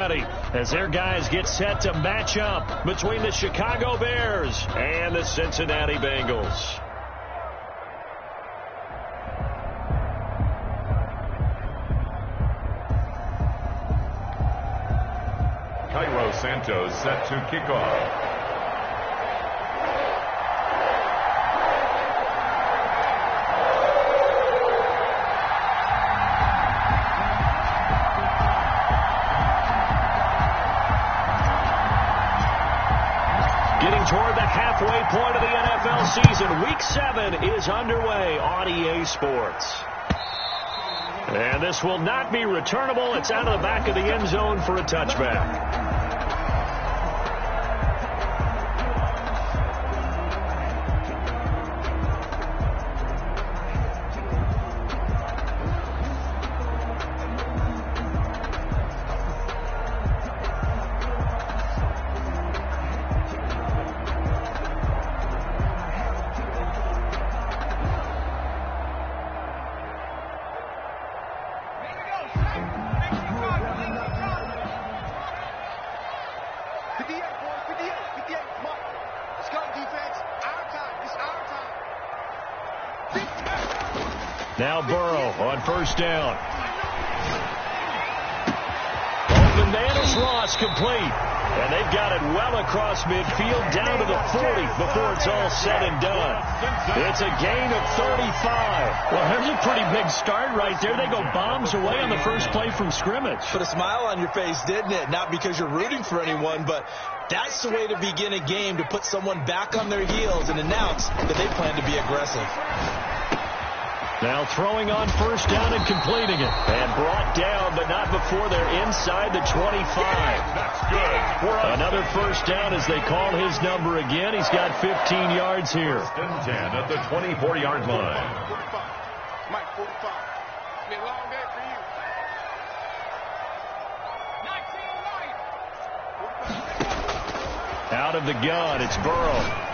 As their guys get set to match up between the Chicago Bears and the Cincinnati Bengals. Cairo Santos set to kick off. Toward the halfway point of the NFL season. Week 7 is underway on EA Sports. And this will not be returnable. It's out of the back of the end zone for a touchback. Now Burrow on first down. Bananas Ross complete. And they've got it well across midfield down to the 40 before it's all said and done. It's a gain of 35. Well, there's a pretty big start right there. They go bombs away on the first play from scrimmage. Put a smile on your face, didn't it? Not because you're rooting for anyone, but that's the way to begin a game, to put someone back on their heels and announce that they plan to be aggressive. Now throwing on first down and completing it. And brought down, but not before they're inside the 25. That's good. Another first down as they call his number again. He's got 15 yards here. First and 10 at the 24-yard line. Mike, 45. Been a long day for you. 19 Out of the gun, it's Burrow.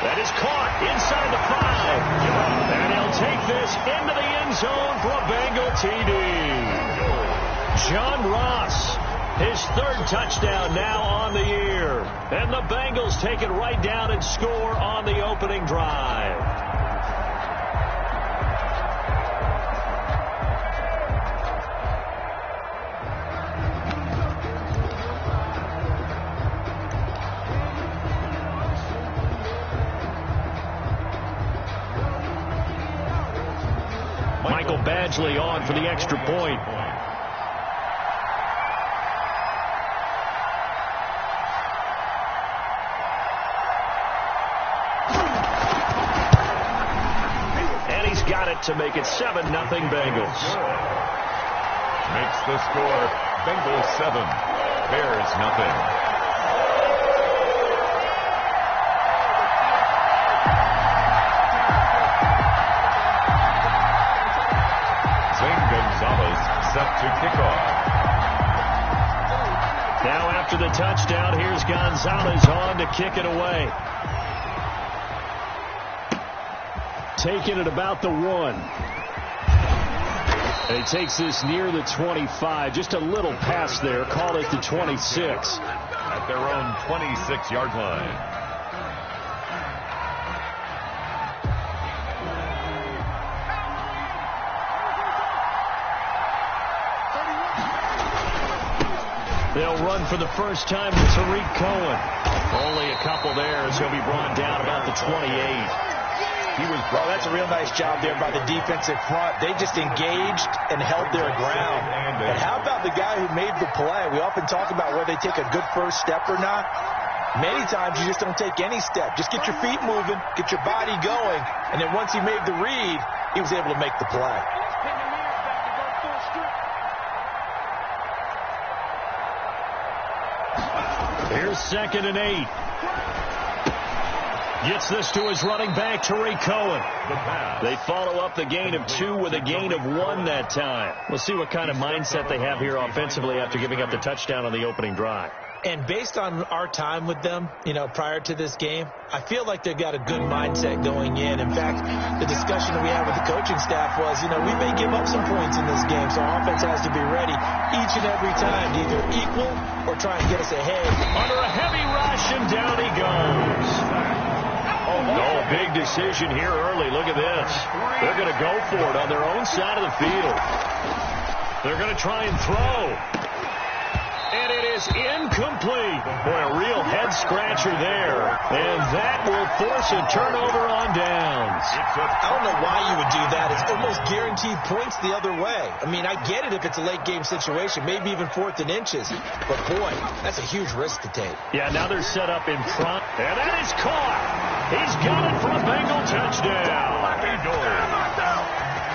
That is caught inside the 5. And he'll take this into the end zone for a Bengal TD. John Ross, his 3rd touchdown now on the year. And the Bengals take it right down and score on the opening drive. Badgley on for the extra point. And he's got it to make it 7-0 Bengals. Makes the score Bengals 7, Bears nothing. Set to kick off. Now after the touchdown, here's Gonzalez on to kick it away. Taking it about the 1. And he takes this near the 25. Just a little pass there. Call it the 26. At their own 26-yard line. They'll run for the first time to Tariq Cohen. Only a couple there as he'll be brought down about the 28. Well, that's a real nice job there by the defensive front. They just engaged and held their ground. And how about the guy who made the play? We often talk about whether they take a good first step or not. Many times you just don't take any step. Just get your feet moving, get your body going, and then once he made the read, he was able to make the play. Here's 2nd and 8. Gets this to his running back, Tariq Cohen. They follow up the gain of 2 with a gain of 1 that time. We'll see what kind of mindset they have here offensively after giving up the touchdown on the opening drive. And based on our time with them, prior to this game, I feel like they've got a good mindset going in. In fact, the discussion that we had with the coaching staff was, we may give up some points in this game, so our offense has to be ready each and every time to either equal or try and get us ahead. Under a heavy rush, and down he goes. Oh, big decision here early. Look at this. They're going to go for it on their own side of the field. They're going to try and throw. And it is incomplete. Boy, a real head-scratcher there. And that will force a turnover on downs. I don't know why you would do that. It's almost guaranteed points the other way. I mean, I get it if it's a late-game situation, maybe even 4th and inches. But, boy, that's a huge risk to take. Yeah, now they're set up in front. And that is caught. He's got it for a Bengal touchdown.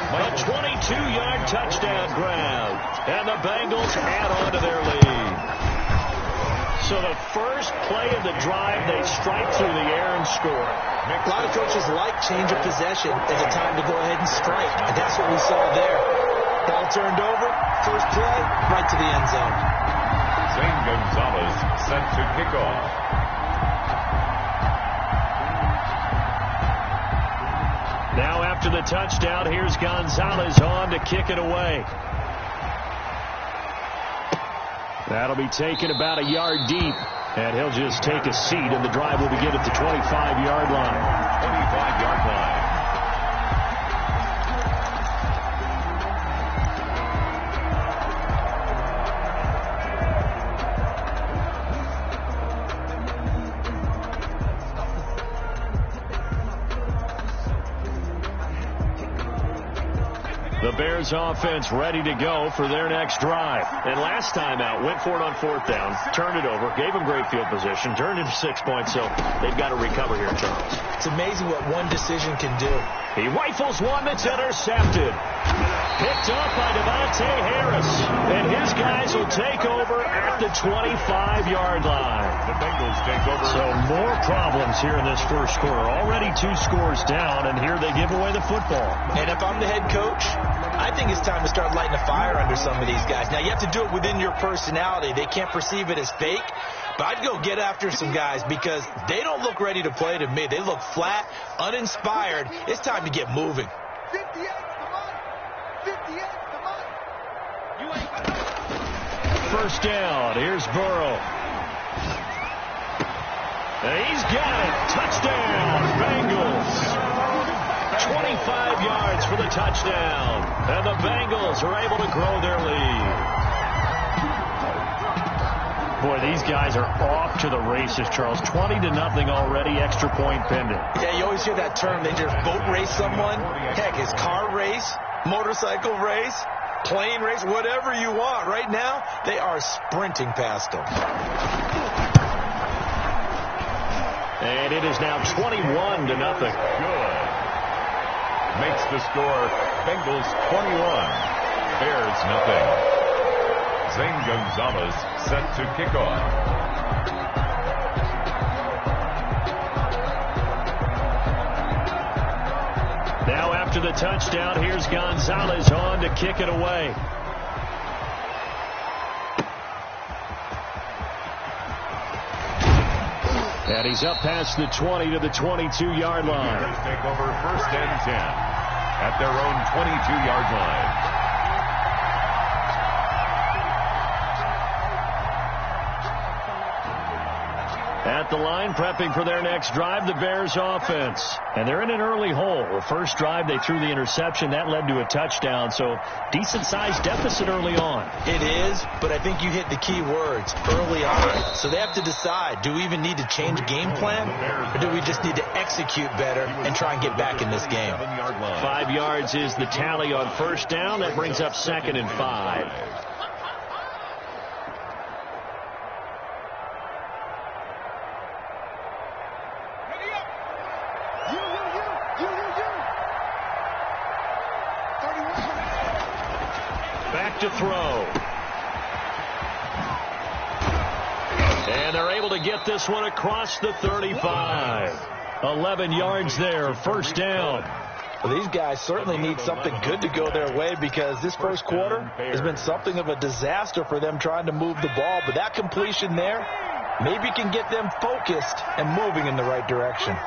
A 22-yard touchdown grab. And the Bengals add on to their lead. So the first play of the drive, they strike through the air and score. A lot of coaches like change of possession as a time to go ahead and strike. And that's what we saw there. Ball turned over, first play, right to the end zone. Zane Gonzalez set to kick off. Now after the touchdown, here's Gonzalez on to kick it away. That'll be taken about a yard deep, and he'll just take a seat, and the drive will begin at the 25-yard line. 25-yard line. The Bears offense ready to go for their next drive. And last time out, went for it on 4th down, turned it over, gave them great field position, turned into 6 points, so they've got to recover here, Charles. It's amazing what one decision can do. He rifles one that's intercepted. Picked up by Devontae Harris. And his guys will take over at the 25-yard line. The Bengals take over. So more problems here in this first quarter. Already 2 scores down, and here they give away the football. And if I'm the head coach, I think it's time to start lighting a fire under some of these guys. Now, you have to do it within your personality. They can't perceive it as fake. But I'd go get after some guys because they don't look ready to play to me. They look flat, uninspired. It's time to get moving. 58, come on. 58, come on. You ain't... First down. Here's Burrow. And he's got it. Touchdown, Bengals. 25 yards for the touchdown. And the Bengals are able to grow their lead. Boy, these guys are off to the races, Charles. 20-0 already, extra point pending. Yeah, you always hear that term. They just boat race someone. Heck, it's car race, motorcycle race, plane race, whatever you want. Right now, they are sprinting past them. And it is now 21-0. Good. Makes the score Bengals 21, Bears nothing. Zane Gonzalez set to kick off. Now after the touchdown, here's Gonzalez on to kick it away. And he's up past the 20 to the 22-yard line. Bears take over 1st and 10 at their own 22-yard line. At the line, prepping for their next drive, the Bears offense. And they're in an early hole. The first drive, they threw the interception. That led to a touchdown, so decent-sized deficit early on. It is, but I think you hit the key words, early on. So they have to decide, do we even need to change game plan, or do we just need to execute better and try and get back in this game? 5 yards is the tally on first down. That brings up 2nd and 5. Back to throw. And they're able to get this one across the 35. 11 yards there, first down. Well, these guys certainly need something good to go their way because this first quarter has been something of a disaster for them trying to move the ball. But that completion there maybe can get them focused and moving in the right direction.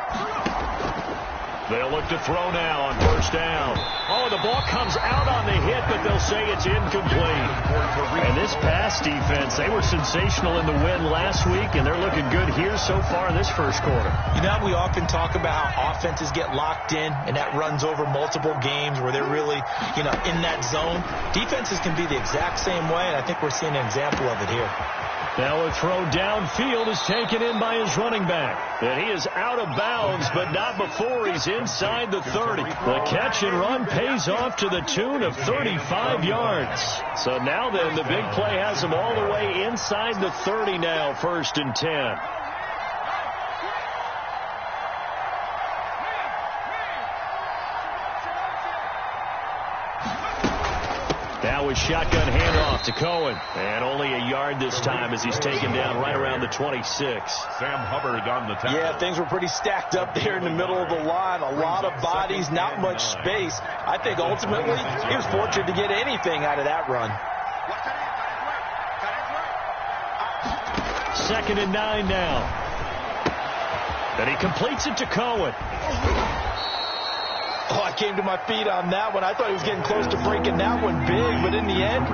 They'll look to throw now on first down. Oh, the ball comes out on the hit, but they'll say it's incomplete. And this pass defense, they were sensational in the win last week, and they're looking good here so far in this first quarter. You know, we often talk about how offenses get locked in, and that runs over multiple games where they're really, in that zone. Defenses can be the exact same way, and I think we're seeing an example of it here. Now a throw downfield is taken in by his running back. And he is out of bounds, but not before he's inside the 30. The catch and run pays off to the tune of 35 yards. So now then, the big play has him all the way inside the 30 now, 1st and 10. Now a shotgun handoff to Cohen. And only a yard this time as he's taken down right around the 26. Sam Hubbard on the tackle. Yeah, things were pretty stacked up there in the middle of the line. A lot of bodies, not much space. I think ultimately he was fortunate to get anything out of that run. 2nd and 9 now. And he completes it to Cohen. Oh, I came to my feet on that one. I thought he was getting close to breaking that one big, but in the end,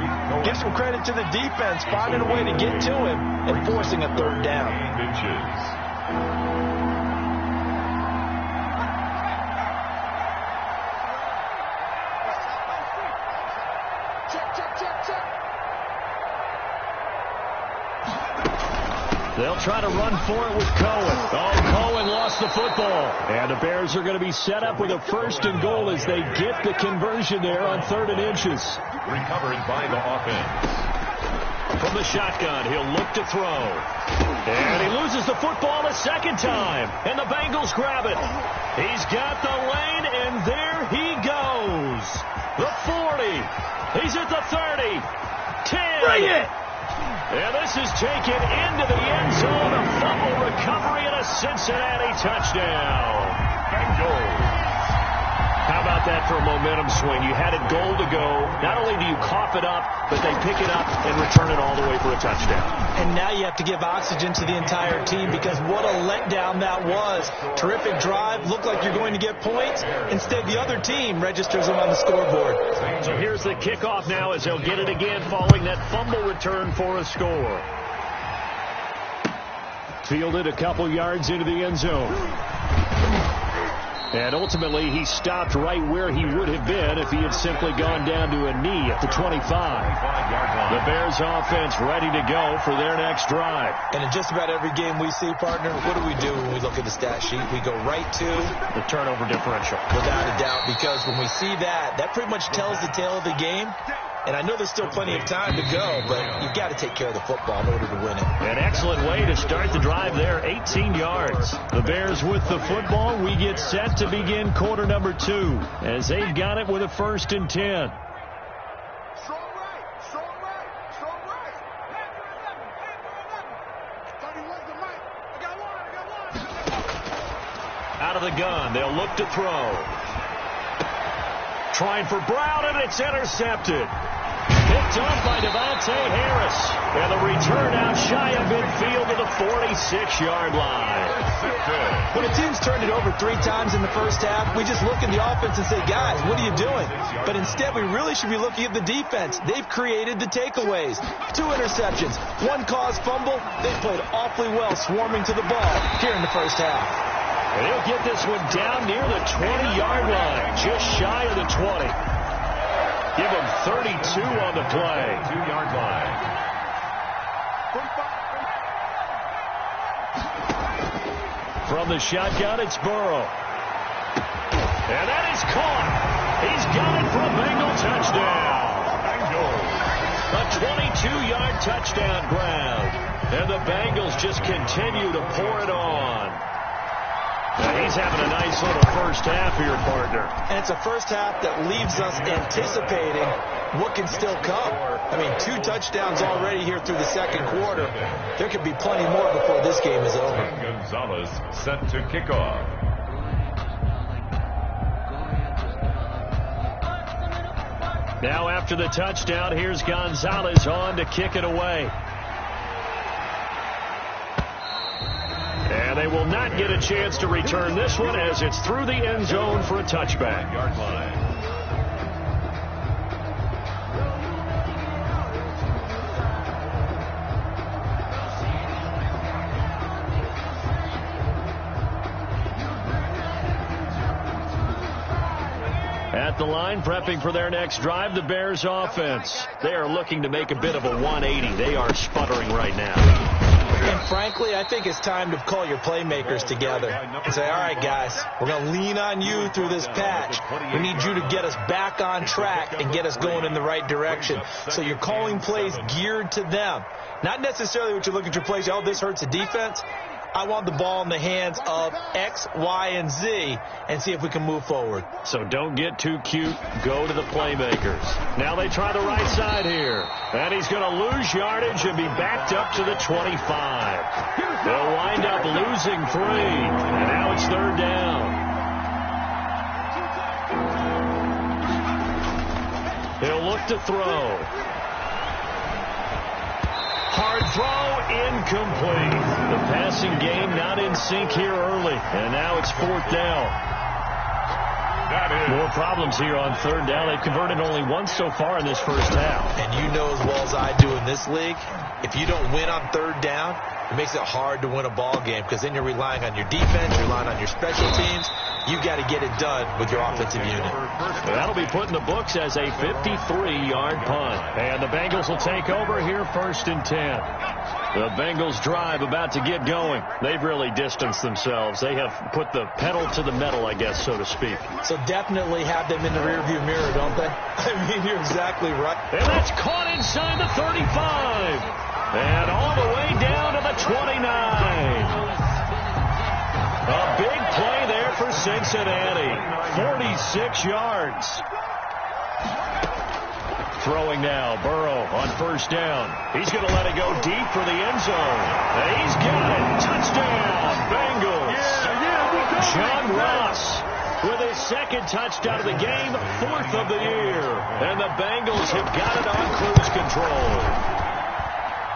give some credit to the defense, finding a way to get to him and forcing a 3rd down. They'll try to run for it with Cohen. Oh, Cohen lost the football. And the Bears are going to be set up with a 1st and goal as they get the conversion there on 3rd and inches. Recovered by the offense. From the shotgun, he'll look to throw. And he loses the football a 2nd time. And the Bengals grab it. He's got the lane, and there he goes. The 40. He's at the 30. 10. Bring it! And this is taken into the end zone. A fumble recovery and a Cincinnati touchdown. Bengals. How about that for a momentum swing? You had it goal to go. Not only do you cough it up, but they pick it up and return it all the way for a touchdown. And now you have to give oxygen to the entire team because what a letdown that was. Terrific drive. Looked like you're going to get points. Instead, the other team registers them on the scoreboard. So here's the kickoff now as they'll get it again following that fumble return for a score. Fielded a couple yards into the end zone. And ultimately, he stopped right where he would have been if he had simply gone down to a knee at the 25. The Bears offense ready to go for their next drive. And in just about every game we see, partner, what do we do when we look at the stat sheet? We go right to the turnover differential. Without a doubt, because when we see that, that pretty much tells the tale of the game. And I know there's still plenty of time to go, but you've got to take care of the football in order to win it. An excellent way to start the drive there, 18 yards. The Bears with the football. We get set to begin quarter number 2 as they've got it with a 1st and 10. Out of the gun, they'll look to throw. Trying for Brown, and it's intercepted. Picked off by Devontae Harris. And the return out shy of midfield to the 46-yard line. When a team's turned it over 3 times in the first half, we just look at the offense and say, guys, what are you doing? But instead, we really should be looking at the defense. They've created the takeaways. 2 interceptions, 1 caused fumble. They played awfully well swarming to the ball here in the first half. And he'll get this one down near the 20-yard line, just shy of the 20. Give him 32 on the play. 2-yard line. From the shotgun, it's Burrow. And that is caught. He's got it for a Bengal touchdown. A 22-yard touchdown grab. And the Bengals just continue to pour it on. Now he's having a nice little first half here, partner. And it's a first half that leaves us anticipating what can still come. I mean, 2 touchdowns already here through the second quarter. There could be plenty more before this game is over. Gonzalez set to kick off. Now after the touchdown, here's Gonzalez on to kick it away. And they will not get a chance to return this one as it's through the end zone for a touchback. Yard line. At the line, prepping for their next drive, the Bears offense. They are looking to make a bit of a 180. They are sputtering right now. And frankly, I think it's time to call your playmakers together and say, all right, guys, we're going to lean on you through this patch. We need you to get us back on track and get us going in the right direction. So you're calling plays geared to them. Not necessarily what you're looking to play. Oh, this hurts the defense. I want the ball in the hands of X, Y, and Z and see if we can move forward. So don't get too cute. Go to the playmakers. Now they try the right side here. And he's going to lose yardage and be backed up to the 25. They'll wind up losing 3. And now it's third down. He'll look to throw. Hard throw, incomplete. The passing game not in sync here early. And now it's fourth down. More problems here on third down. They've converted only once so far in this first half. And you know as well as I do in this league, if you don't win on third down, it makes it hard to win a ball game because then you're relying on your defense, you're relying on your special teams. You've got to get it done with your offensive unit. That'll be put in the books as a 53-yard punt. And the Bengals will take over here first and 10. The Bengals drive about to get going. They've really distanced themselves. They have put the pedal to the metal, I guess, so to speak. So definitely have them in the rearview mirror, don't they? I mean, you're exactly right. And that's caught inside the 35. And all the way down to the 29. A big play there for Cincinnati. 46 yards. Throwing now, Burrow on first down. He's going to let it go deep for the end zone. And he's got it. Touchdown, Bengals. John Ross with his second touchdown of the game, 4th of the year. And the Bengals have got it on cruise control.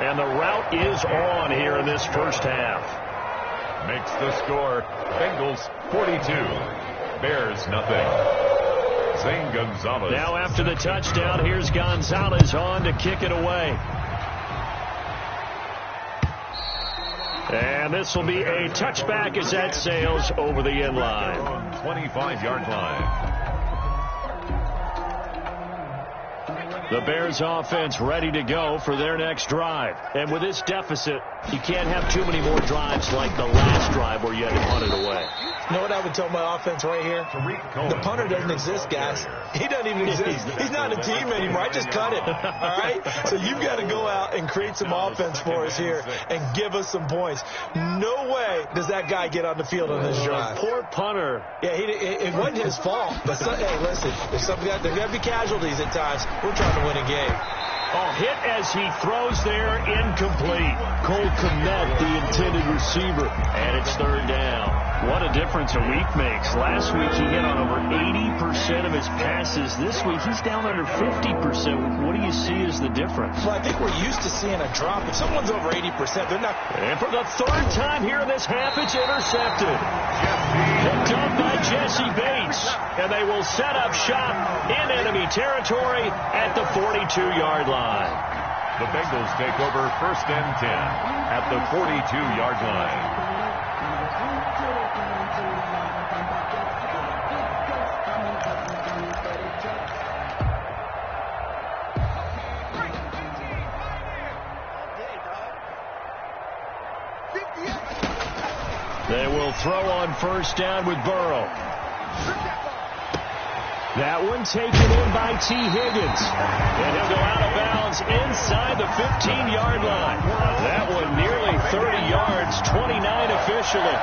And the route is on here in this first half. Makes the score Bengals 42, Bears nothing. Zane Gonzalez. Now after the touchdown, here's Gonzalez on to kick it away. And this will be a touchback as that sails over the end line. 25-yard line. The Bears offense ready to go for their next drive. And with this deficit, you can't have too many more drives like the last drive where you had to punt it away. You know what I would tell my offense right here? The punter doesn't exist, guys. He doesn't even exist. He's not a team anymore. I just cut it. All right? So you've got to go out and create some offense for us here and give us some points. No way does that guy get on the field on this drive. Poor punter. Yeah, it wasn't his fault. But hey, listen, there's got to be casualties at times. We're trying to win a game. Oh, hit as he throws there, incomplete. Cole Kmet, the intended receiver, and it's third down. What a difference a week makes. Last week he hit on over 80% of his passes. This week he's down under 50%. What do you see as the difference? Well, I think we're used to seeing a drop. If someone's over 80%, they're not. And for the third time here in this half, it's intercepted. Picked up by Jesse Bates. And they will set up shop in enemy territory at the 42-yard line. The Bengals take over first and 10 at the 42-yard line. They will throw on first down with Burrow. That one taken in by T. Higgins. And he'll go out of bounds inside the 15-yard line. That one nearly 30 yards, 29 officially.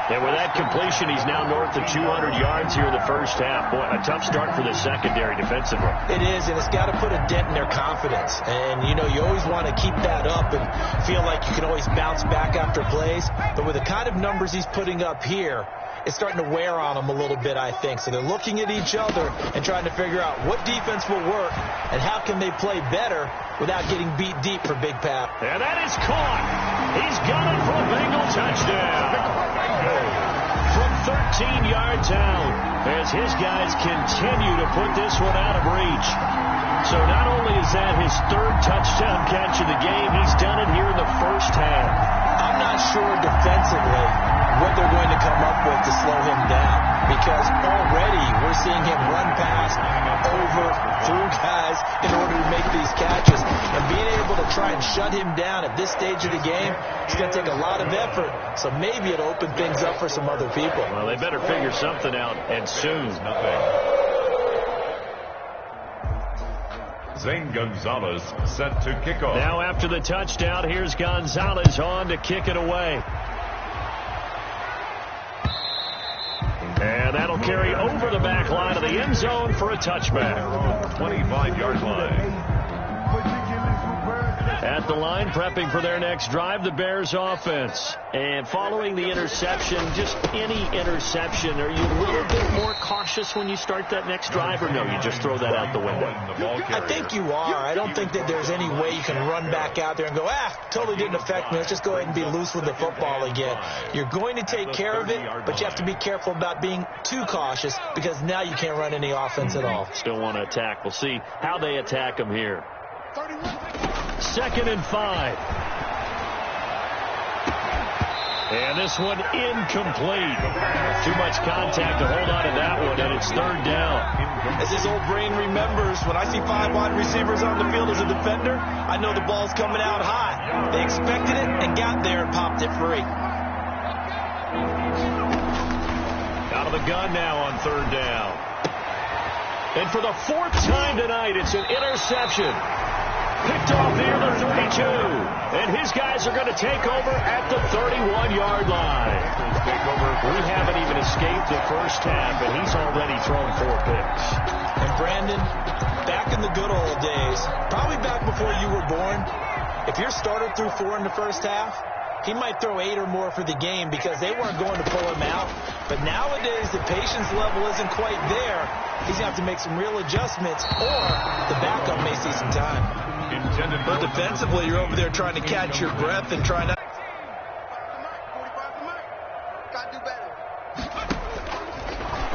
And with that completion, he's now north of 200 yards here in the first half. Boy, a tough start for the secondary defensively. It is, and it's got to put a dent in their confidence. And, you know, you always want to keep that up and feel like you can always bounce back after plays. But with the kind of numbers he's putting up here, it's starting to wear on them a little bit, I think. So they're looking at each other and trying to figure out what defense will work and how can they play better without getting beat deep for Big Pat. And that is caught. He's got it for a Bengal touchdown. From 13 yards out, as his guys continue to put this one out of reach. So not only is that his third touchdown catch of the game, he's done it here in the first half. I'm not sure defensively what they're going to come up with to slow him down, because already we're seeing him run past, over, through guys in order to make these catches. And being able to try and shut him down at this stage of the game, it's going to take a lot of effort. So maybe it'll open things up for some other people. Well, they better figure something out, and soon. Zane Gonzalez set to kick off. Now after the touchdown, here's Gonzalez on to kick it away. And that'll carry over the back line of the end zone for a touchback. 25-yard line. At the line, prepping for their next drive, the Bears offense. And following the interception, just any interception, are you a little bit more cautious when you start that next drive, or no, you just throw that out the window? I think you are. I don't think that there's any way you can run back out there and go, totally didn't affect me. Let's just go ahead and be loose with the football again. You're going to take care of it, but you have to be careful about being too cautious, because now you can't run any offense at all. Still want to attack. We'll see how they attack them here. 2nd and 5. And this one incomplete. Too much contact to hold on to that one, and it's 3rd down. As his old brain remembers, when I see 5 wide receivers on the field as a defender, I know the ball's coming out high. They expected it and got there and popped it free. Out of the gun now on 3rd down. And for the 4th time tonight, it's an interception. Picked off near the 32. And his guys are going to take over at the 31-yard line. We haven't even escaped the first half, and he's already thrown 4 picks. And Brandon, back in the good old days, probably back before you were born, if your starter threw 4 in the first half, he might throw 8 or more for the game because they weren't going to pull him out. But nowadays, the patience level isn't quite there. He's going to have to make some real adjustments, or the backup may see some time. But defensively, you're over there trying to catch your breath and trying to...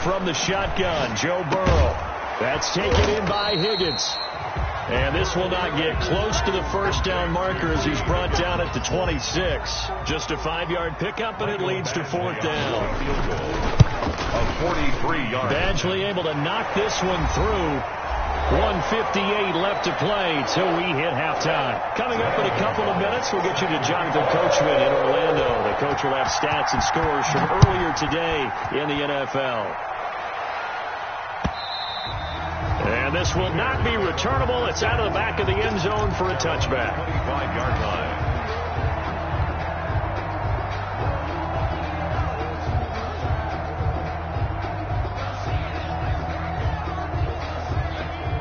From the shotgun, Joe Burrow. That's taken in by Higgins. And this will not get close to the first down marker as he's brought down at the 26. Just a 5-yard pickup, and it leads to 4th down. A 43-yard. Badgley able to knock this one through. 1:58 left to play till we hit halftime. Coming up in a couple of minutes, we'll get you to Jonathan Coachman in Orlando. The coach will have stats and scores from earlier today in the NFL. And this will not be returnable. It's out of the back of the end zone for a touchback. 25-yard line.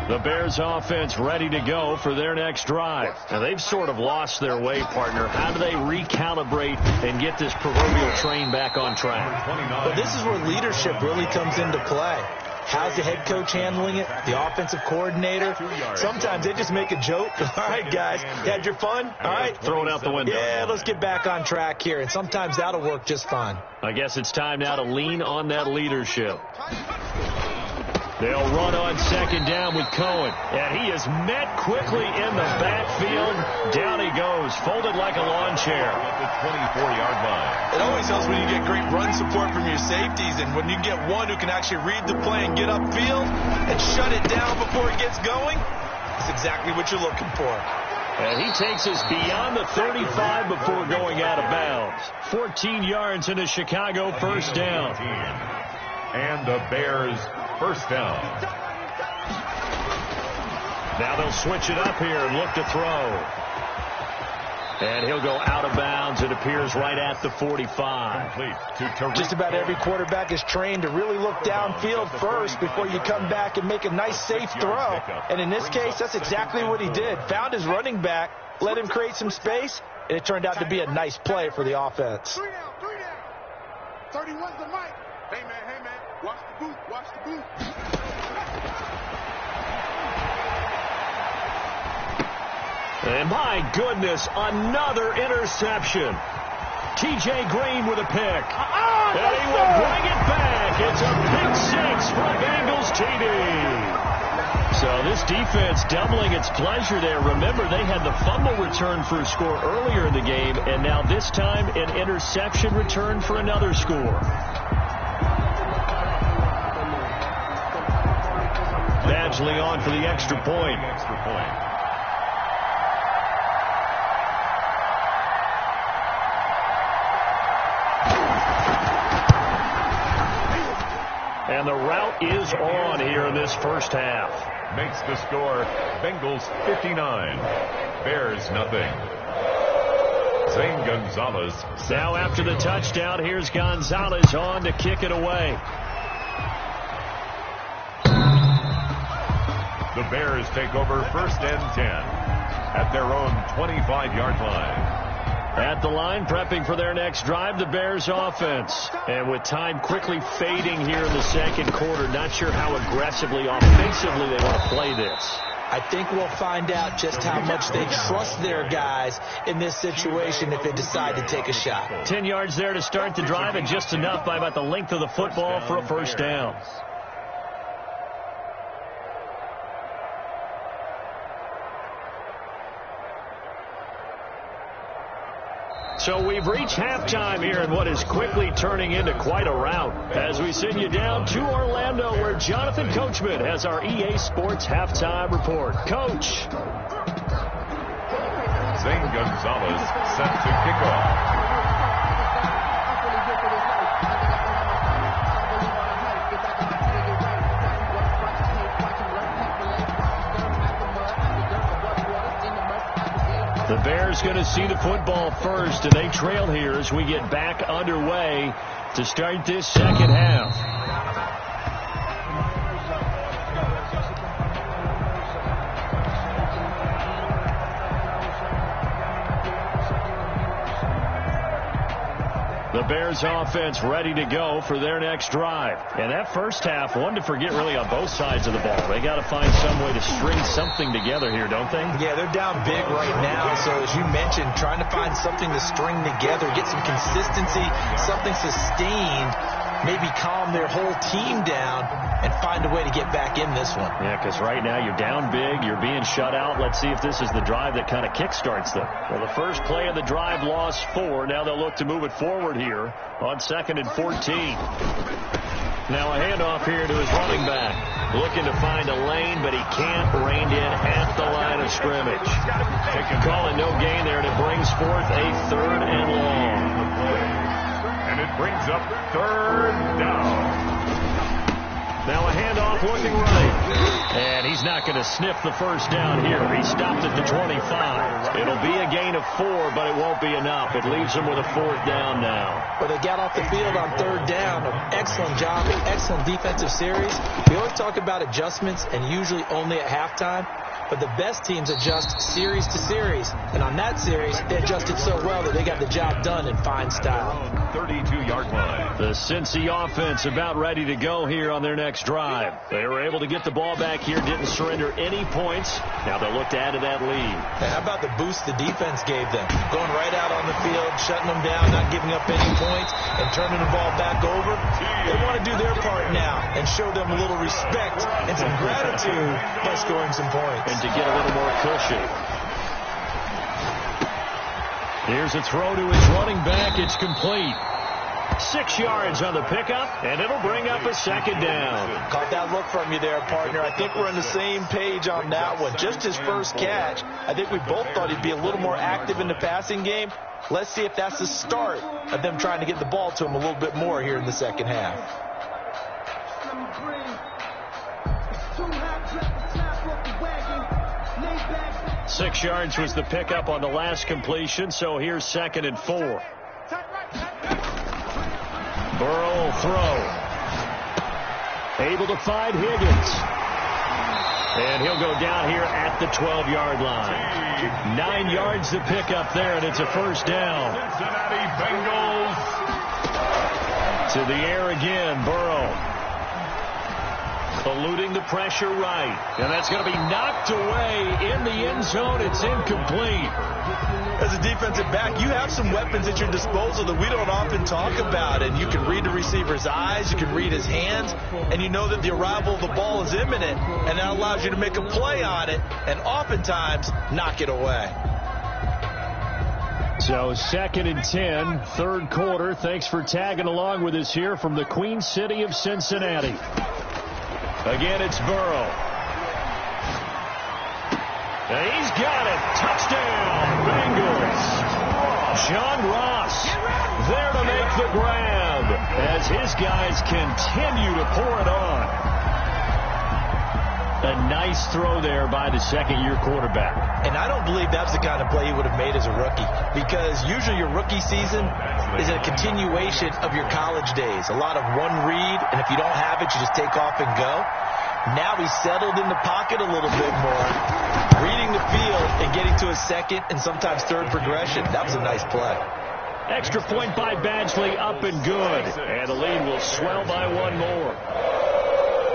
The Bears offense ready to go for their next drive. Now, they've sort of lost their way, partner. How do they recalibrate and get this proverbial train back on track? Well, this is where leadership really comes into play. How's the head coach handling it? The offensive coordinator? Sometimes they just make a joke. All right, guys, you had your fun? All right. Throw it out the window. Yeah, let's get back on track here. And sometimes that'll work just fine. I guess it's time now to lean on that leadership. They'll run on 2nd down with Cohen. And he is met quickly in the backfield. Down he goes, folded like a lawn chair. At the 24-yard line. It always helps when you get great run support from your safeties, and when you get one who can actually read the play and get upfield and shut it down before it gets going, that's exactly what you're looking for. And he takes us beyond the 35 before going out of bounds. 14 yards into Chicago, 1st down. And the Bears' 1st down. Now they'll switch it up here and look to throw. And he'll go out of bounds. It appears right at the 45. Just about every quarterback is trained to really look downfield first before you come back and make a nice, safe throw. And in this case, that's exactly what he did. Found his running back, let him create some space, and it turned out to be a nice play for the offense. 3 down, 3 down. 31's the mic. Hey, man, watch the boot, watch the boot. And my goodness, another interception. T.J. Green with a pick. And he will bring it back. It's a pick 6 for a Bengals TD. So this defense doubling its pleasure there. Remember, they had the fumble return for a score earlier in the game, and now this time an interception return for another score. Badgley on for the extra point. And the route is on here in this first half. Makes the score Bengals 59, Bears nothing. Zane Gonzalez. Now after the touchdown, here's Gonzalez on to kick it away. The Bears take over 1st and 10 at their own 25-yard line. At the line, prepping for their next drive, the Bears offense. And with time quickly fading here in the second quarter, not sure how aggressively, offensively they want to play this. I think we'll find out just how much they trust their guys in this situation if they decide to take a shot. 10 yards there to start the drive, and just enough by about the length of the football for a first down. So we've reached halftime here in what is quickly turning into quite a rout as we send you down to Orlando, where Jonathan Coachman has our EA Sports halftime report. Coach. Zane Gonzalez set to kick off. The Bears going to see the football first, and they trail here as we get back underway to start this second half. The Bears offense ready to go for their next drive. And that first half, one to forget really on both sides of the ball. They got to find some way to string something together here, don't they? Yeah, they're down big right now. So as you mentioned, trying to find something to string together, get some consistency, something sustained, maybe calm their whole team down and find a way to get back in this one. Yeah, because right now you're down big, you're being shut out. Let's see if this is the drive that kind of kickstarts them. Well, the first play of the drive lost 4. Now they'll look to move it forward here on 2nd and 14. Now a handoff here to his running back. Looking to find a lane, but he can't. Reined in at the line of scrimmage. Calling no gain there, and it brings forth a 3rd and long. And it brings up 3rd down. Now a handoff looking right. And he's not going to sniff the first down here. He stopped at the 25. It'll be a gain of 4, but it won't be enough. It leaves him with a 4th down now. Well, they got off the field on 3rd down. Excellent job, excellent defensive series. We always talk about adjustments, and usually only at halftime. But the best teams adjust series to series. And on that series, they adjusted so well that they got the job done in fine style. 32-yard line. The Cincy offense about ready to go here on their next drive. They were able to get the ball back here, didn't surrender any points. Now they'll look to add to that lead. And how about the boost the defense gave them? Going right out on the field, shutting them down, not giving up any points, and turning the ball back over. They want to do their part now and show them a little respect and some gratitude by scoring some points. And to get a little more cushion. Here's a throw to his running back. It's complete. 6 yards on the pickup, and it'll bring up a 2nd down. Caught that look from you there, partner. I think we're on the same page on that one. Just his first catch. I think we both thought he'd be a little more active in the passing game. Let's see if that's the start of them trying to get the ball to him a little bit more here in the second half. 6 yards was the pickup on the last completion, so here's 2nd and 4. Burrow will throw. Able to find Higgins. And he'll go down here at the 12-yard line. 9 yards to pick up there, and it's a first down. Cincinnati Bengals. To the air again, Burrow. Eluding the pressure right. And that's going to be knocked away in the end zone. It's incomplete. As a defensive back, you have some weapons at your disposal that we don't often talk about. And you can read the receiver's eyes, you can read his hands, and you know that the arrival of the ball is imminent. And that allows you to make a play on it and oftentimes knock it away. So 2nd and 10, third quarter. Thanks for tagging along with us here from the Queen City of Cincinnati. Again, it's Burrow. And he's got it. Touchdown, Bengals. John Ross there to make the grab as his guys continue to pour it on. A nice throw there by the second-year quarterback. And I don't believe that's the kind of play he would have made as a rookie, because usually your rookie season is a continuation of your college days. A lot of one read, and if you don't have it, you just take off and go. Now he's settled in the pocket a little bit more, reading the field and getting to a second and sometimes third progression. That was a nice play. Extra point by Badgley, up and good. And the lead will swell by one more.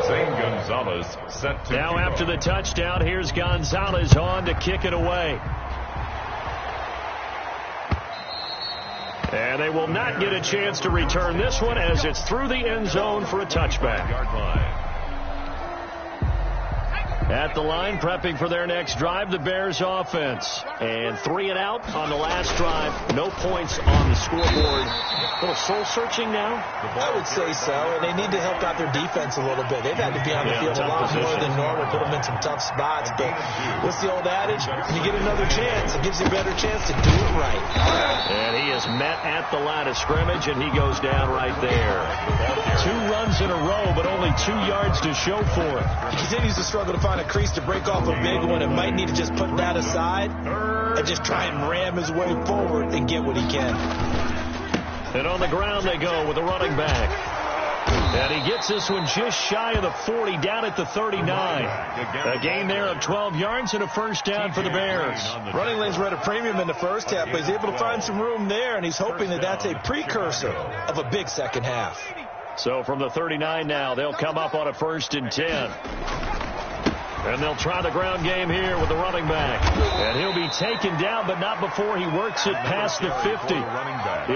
Zane Gonzalez set to now after the touchdown, here's Gonzalez on to kick it away. And they will not get a chance to return this one as it's through the end zone for a touchback. yard line. At the line, prepping for their next drive, the Bears offense. And 3 and out on the last drive. No points on the scoreboard. A little soul-searching now? I would say so, and they need to help out their defense a little bit. They've had to be on the field a lot more than normal, put them in some tough spots. But what's the old adage? When you get another chance, it gives you a better chance to do it right. And he is met at the line of scrimmage, and he goes down right there. 2 runs in a row, but only 2 yards to show for it. He continues to struggle to find a crease to break off a big one, and might need to just put that aside and just try and ram his way forward and get what he can. And on the ground they go with a running back. And he gets this one just shy of the 40, down at the 39. A gain there of 12 yards and a first down for the Bears. Running lanes were at a premium in the first half, but he's able to find some room there, and he's hoping that that's a precursor of a big second half. So from the 39 now, they'll come up on a 1st and 10. And they'll try the ground game here with the running back. And he'll be taken down, but not before he works it past the 50.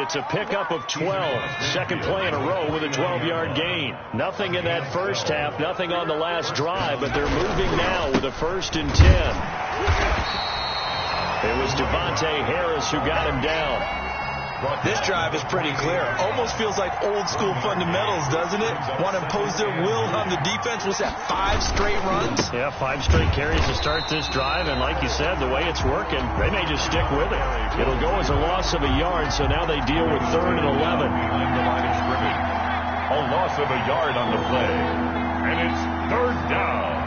It's a pickup of 12. Second play in a row with a 12-yard gain. Nothing in that first half, nothing on the last drive, but they're moving now with a 1st and 10. It was Devontae Harris who got him down. This drive is pretty clear. Almost feels like old-school fundamentals, doesn't it? Want to impose their will on the defense. Was that 5 straight runs? Yeah, 5 straight carries to start this drive, and like you said, the way it's working, they may just stick with it. It'll go as a loss of a yard, so now they deal with 3rd and 11. A loss of a yard on the play, and it's 3rd down.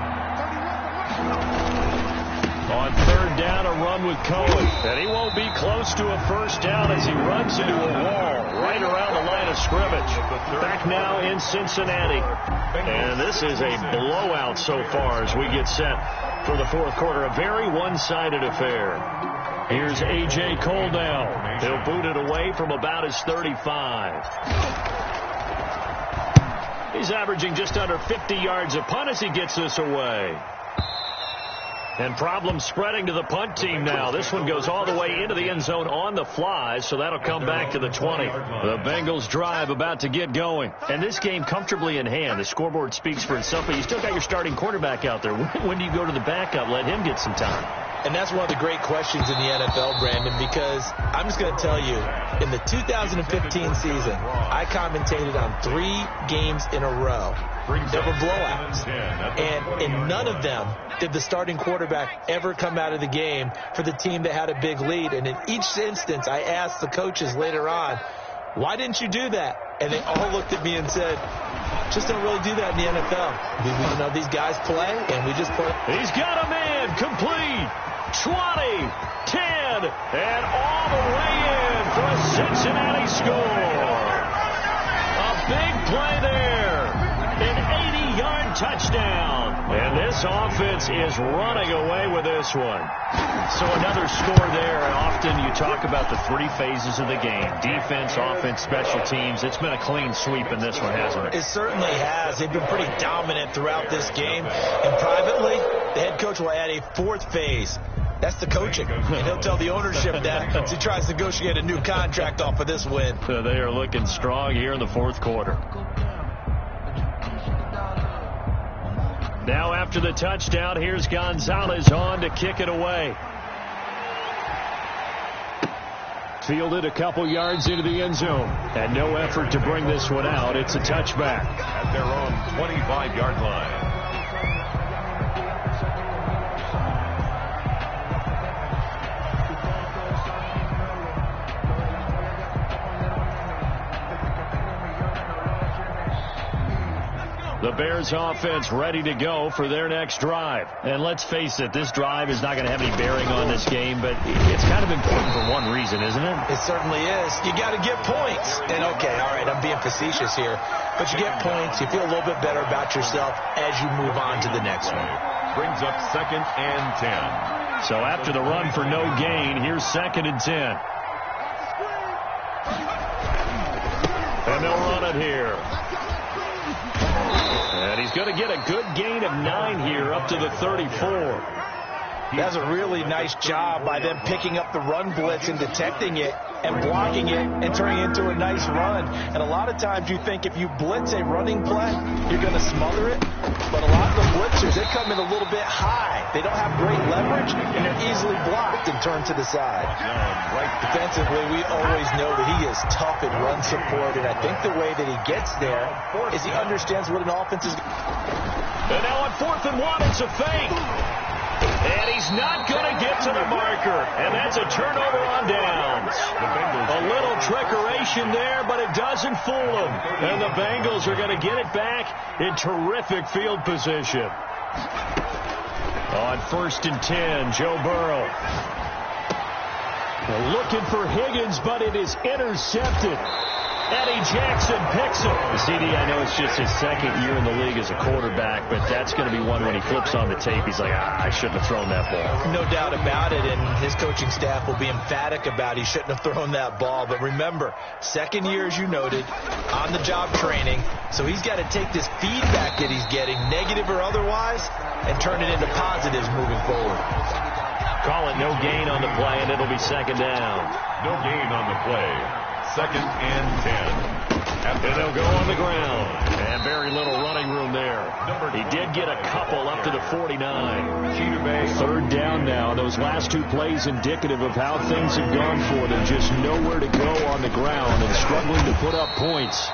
On 3rd down, a run with Cohen. And he won't be close to a first down as he runs into a wall right around the line of scrimmage. Back now in Cincinnati. And this is a blowout so far as we get set for the 4th quarter. A very one-sided affair. Here's A.J. Cole now. He'll boot it away from about his 35. He's averaging just under 50 yards a punt as he gets this away. And problems spreading to the punt team now. This one goes all the way into the end zone on the fly, so that'll come back to the 20. The Bengals drive about to get going. And this game comfortably in hand. The scoreboard speaks for itself, but you still got your starting quarterback out there. When do you go to the backup? Let him get some time. And that's one of the great questions in the NFL, Brandon, because I'm just going to tell you, in the 2015 season, I commentated on 3 games in a row. There were blowouts. And in none of them did the starting quarterback ever come out of the game for the team that had a big lead. And in each instance, I asked the coaches later on, why didn't you do that? And they all looked at me and said, just don't really do that in the NFL. You know, these guys play, and we just play. He's got a man complete. 20, 10, and all the way in for a Cincinnati score. A big play there. An 80-yard touchdown. And this offense is running away with this one. So another score there. Often you talk about the three phases of the game. Defense, offense, special teams. It's been a clean sweep in this one, hasn't it? It certainly has. They've been pretty dominant throughout this game. And privately, the head coach will add a fourth phase. That's the coaching. And he'll tell the ownership that as he tries to negotiate a new contract off of this win. So they are looking strong here in the fourth quarter. Now after the touchdown, here's Gonzalez on to kick it away. Fielded a couple yards into the end zone. And no effort to bring this one out. It's a touchback. At their own 25-yard line. The Bears offense ready to go for their next drive. And let's face it, this drive is not going to have any bearing on this game, but it's kind of important for one reason, isn't it? It certainly is. You got to get points. And okay, all right, I'm being facetious here, but you get points, you feel a little bit better about yourself as you move on to the next one. Brings up 2nd and 10. So after the run for no gain, here's 2nd and 10. And they'll run it here. And he's going to get a good gain of 9 here up to the 34. That's a really nice job by them picking up the run blitz and detecting it and blocking it and turning it into a nice run. And a lot of times you think if you blitz a running play, you're going to smother it. But a lot of the blitzers, they come in a little bit high. They don't have great leverage, and they're easily blocked and turned to the side. Right defensively, we always know that he is tough in run support, and I think the way that he gets there is he understands what an offense is. And now on 4th and 1, it's a fake. And he's not going to get to the marker. And that's a turnover on downs. A little trickeration there, but it doesn't fool them. And the Bengals are going to get it back in terrific field position. On 1st and 10, Joe Burrow. Looking for Higgins, but it is intercepted. Eddie Jackson picks him. The CD, I know it's just his 2nd year in the league as a quarterback, but that's going to be one when he flips on the tape. He's like, I shouldn't have thrown that ball. No doubt about it, and his coaching staff will be emphatic about he shouldn't have thrown that ball. But remember, 2nd year, as you noted, on-the-job training, so he's got to take this feedback that he's getting, negative or otherwise, and turn it into positives moving forward. Call it no gain on the play, and it'll be 2nd down. No gain on the play. 2nd and 10. And they'll go on the ground. And very little running room there. He did get a couple up to the 49. 3rd down now. Those last 2 plays indicative of how things have gone for them. Just nowhere to go on the ground and struggling to put up points.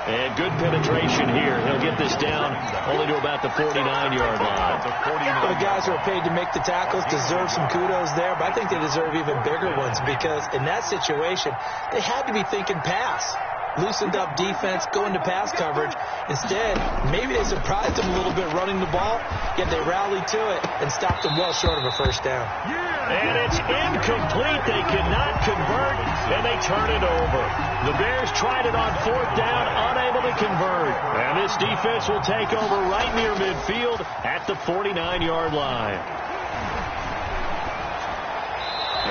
And good penetration here. He'll get this down only to about the 49-yard line. The guys who are paid to make the tackles deserve some kudos there, but I think they deserve even bigger ones because in that situation, they had to be thinking pass. Loosened up defense, going to pass coverage. Instead, maybe they surprised them a little bit running the ball, yet they rallied to it and stopped them well short of a 1st down. And it's incomplete. They cannot convert, and they turn it over. The Bears tried it on 4th down, unable to convert. And this defense will take over right near midfield at the 49-yard line.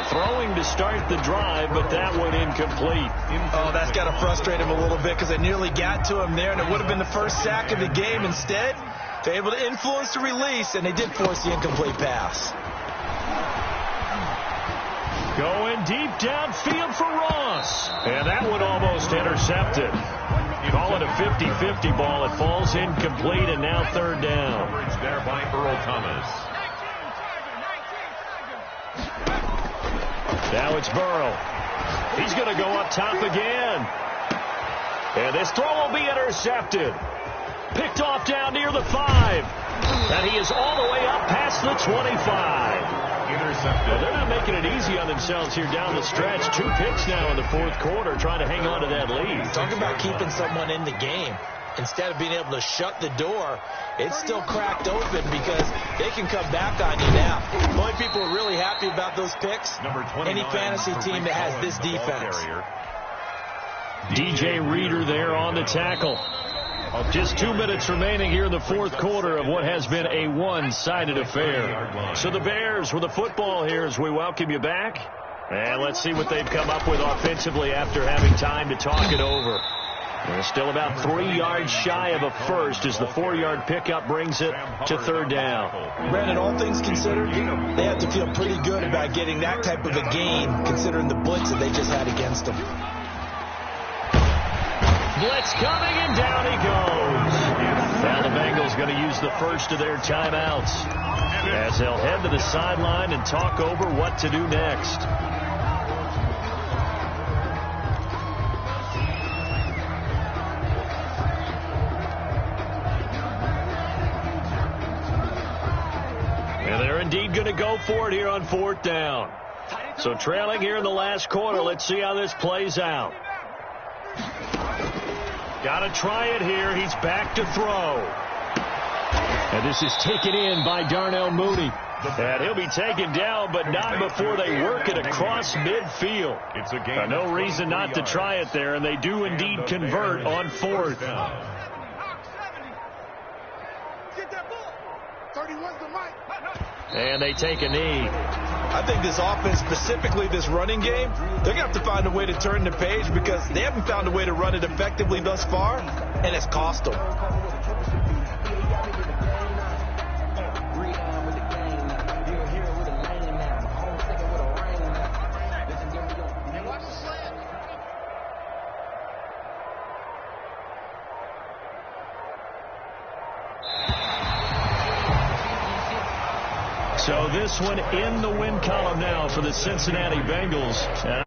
Throwing to start the drive, but that one incomplete. Oh, that's got to frustrate him a little bit because they nearly got to him there, and it would have been the first sack of the game. Instead, they're able to influence the release, and they did force the incomplete pass. Going deep downfield for Ross. And that one almost intercepted. Call it a 50-50 ball. It falls incomplete, and now 3rd down. There by Earl Thomas. Now it's Burrow. He's going to go up top again. And this throw will be intercepted. Picked off down near the 5. And he is all the way up past the 25. Intercepted. Well, they're not making it easy on themselves here down the stretch. 2 picks now in the 4th quarter trying to hang on to that lead. Talk about keeping someone in the game. instead of being able to shut the door, it's still cracked open because they can come back on you now. The only people who are really happy about those picks, any fantasy team that has this defense. DJ Reader there on the tackle. Just 2 minutes remaining here in the fourth quarter of what has been a one-sided affair. So the Bears with the football here as we welcome you back. And let's see what they've come up with offensively after having time to talk it over. They're still about 3 yards shy of a first as the 4-yard pickup brings it to third down. Brandon, all things considered, they have to feel pretty good about getting that type of a gain considering the blitz that they just had against them. Blitz coming, and down he goes. Now the Bengals going to use the first of their timeouts as they'll head to the sideline and talk over what to do next. And they're indeed going to go for it here on fourth down. So trailing here in the last quarter, let's see how this plays out. Got to try it here. He's back to throw. And this is taken in by Darnell Mooney. And he'll be taken down, but not before they work it across midfield. No reason not to try it there, and they do indeed convert on fourth. Get that ball. 31's the mic. And they take a knee. I think this offense, specifically this running game, they're going to have to find a way to turn the page because they haven't found a way to run it effectively thus far, and it's cost them. So this one in the win column now for the Cincinnati Bengals.